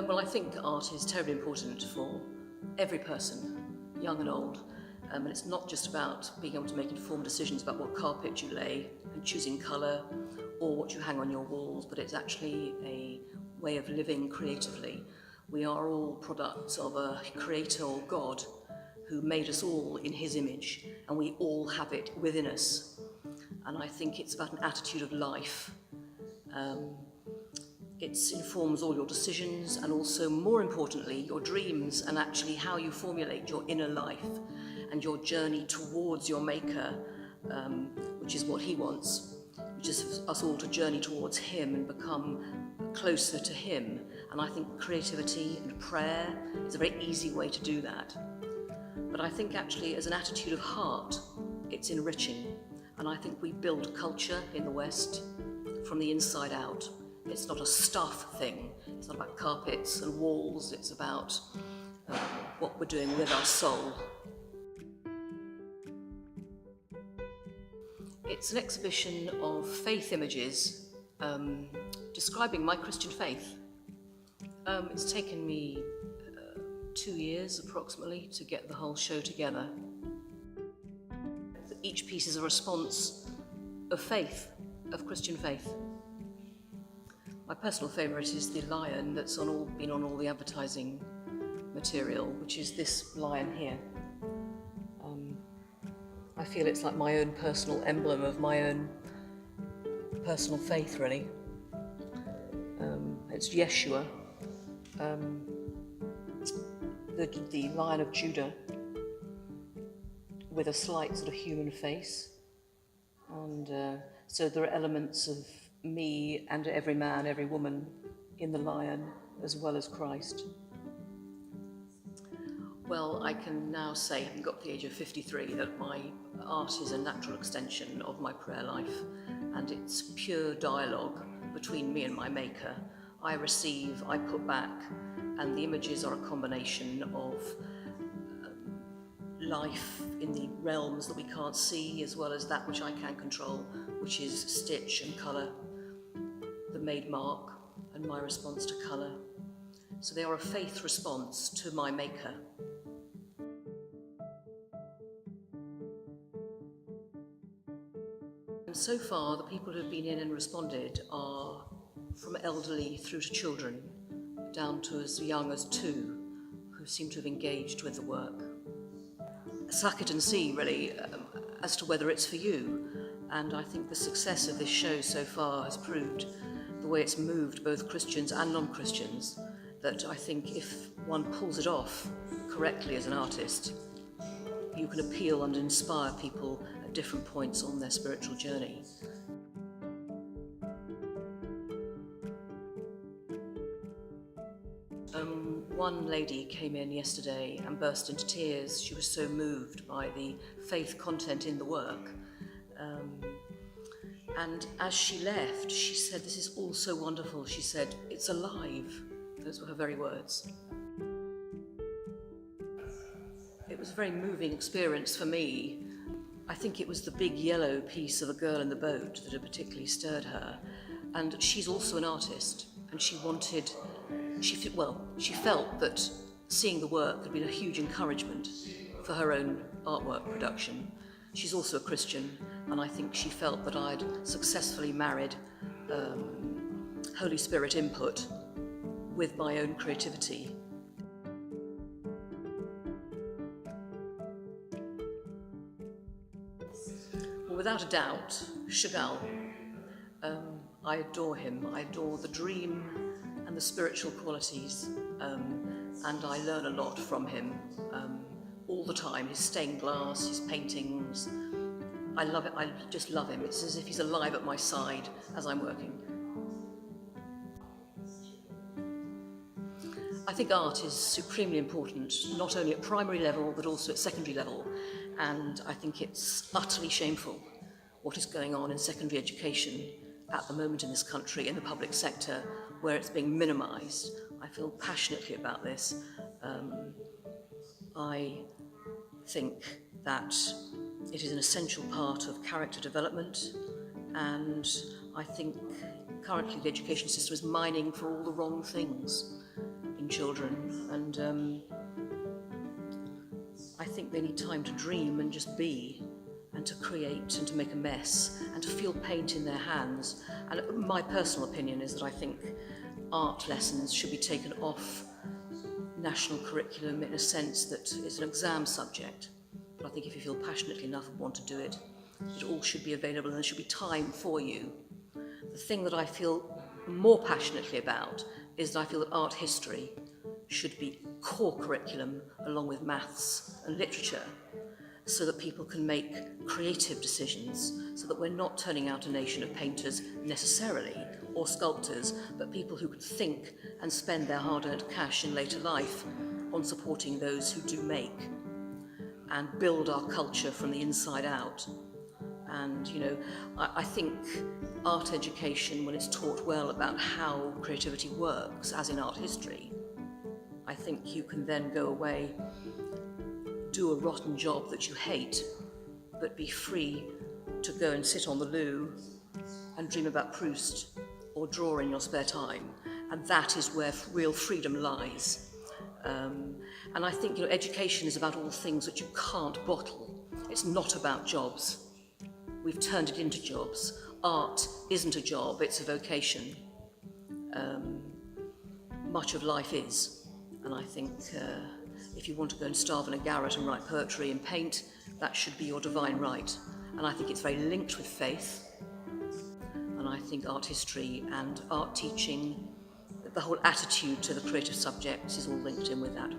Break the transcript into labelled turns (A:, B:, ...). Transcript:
A: Well, I think art is terribly important for every person, young and old. And it's not just about being able to make informed decisions about what carpet you lay and choosing colour or what you hang on your walls, but it's actually a way of living creatively. We are all products of a creator or God who made us all in his image, and we all have it within us. And I think it's about an attitude of life. It informs all your decisions and also, more importantly, your dreams and actually how you formulate your inner life and your journey towards your maker, which is what he wants, which is us all to journey towards him and become closer to him. And I think creativity and prayer is a very easy way to do that. But I think actually as an attitude of heart, it's enriching. And I think we build culture in the West from the inside out. It's not a stuff thing. It's not about carpets and walls. It's about what we're doing with our soul. It's an exhibition of faith images describing my Christian faith. It's taken me 2 years approximately to get the whole show together. Each piece is a response of faith, of Christian faith. My personal favourite is the lion that's been on all the advertising material, which is this lion here. I feel it's like my own personal emblem of my own personal faith, really. It's Yeshua, the Lion of Judah, with a slight sort of human face. And so there are elements of me and every man, every woman in the lion, as well as Christ. Well, I can now say, having got to the age of 53, that my art is a natural extension of my prayer life, and it's pure dialogue between me and my maker. I receive, I put back, and the images are a combination of life in the realms that we can't see, as well as that which I can control, which is stitch and colour, the made mark, and my response to colour. So they are a faith response to my maker. And so far, the people who've been in and responded are from elderly through to children, down to as young as 2, who seem to have engaged with the work. Suck it and see, really, as to whether it's for you. And I think the success of this show so far has proved the way it's moved both Christians and non-Christians, that I think if one pulls it off correctly as an artist, you can appeal and inspire people at different points on their spiritual journey. One lady came in yesterday and burst into tears. She was so moved by the faith content in the work. And as she left, she said, "This is all so wonderful." She said, "It's alive." Those were her very words. It was a very moving experience for me. I think it was the big yellow piece of a girl in the boat that had particularly stirred her. And she's also an artist, and she felt that seeing the work had been a huge encouragement for her own artwork production. She's also a Christian, and I think she felt that I'd successfully married Holy Spirit input with my own creativity. Well, without a doubt, Chagall. I adore him. I adore the dream and the spiritual qualities, and I learn a lot from him all the time. His stained glass, his paintings, I love it. I just love him. It's as if he's alive at my side as I'm working. I think art is supremely important, not only at primary level but also at secondary level, and I think it's utterly shameful what is going on in secondary education at the moment in this country, in the public sector, where it's being minimised. I feel passionately about this. I think that it is an essential part of character development, and I think currently the education system is mining for all the wrong things. in children, and I think they need time to dream and just be, and to create and to make a mess and to feel paint in their hands. And my personal opinion is that I think art lessons should be taken off national curriculum in a sense that it's an exam subject. But I think if you feel passionately enough and want to do it, it all should be available and there should be time for you. The thing that I feel more passionately about is that I feel that art history should be core curriculum along with maths and literature, so that people can make creative decisions, so that we're not turning out a nation of painters necessarily, or sculptors, but people who can think and spend their hard-earned cash in later life on supporting those who do make, and build our culture from the inside out. And, you know, I think art education, when it's taught well about how creativity works, as in art history, I think you can then go away, do a rotten job that you hate, but be free to go and sit on the loo and dream about Proust or draw in your spare time. And that is where real freedom lies. And I think, you know, education is about all things that you can't bottle. It's not about jobs. We've turned it into jobs. Art isn't a job, it's a vocation. Much of life is. And I think if you want to go and starve in a garret and write poetry and paint, that should be your divine right. And I think it's very linked with faith. And I think art history and art teaching, the whole attitude to the creative subjects is all linked in with that.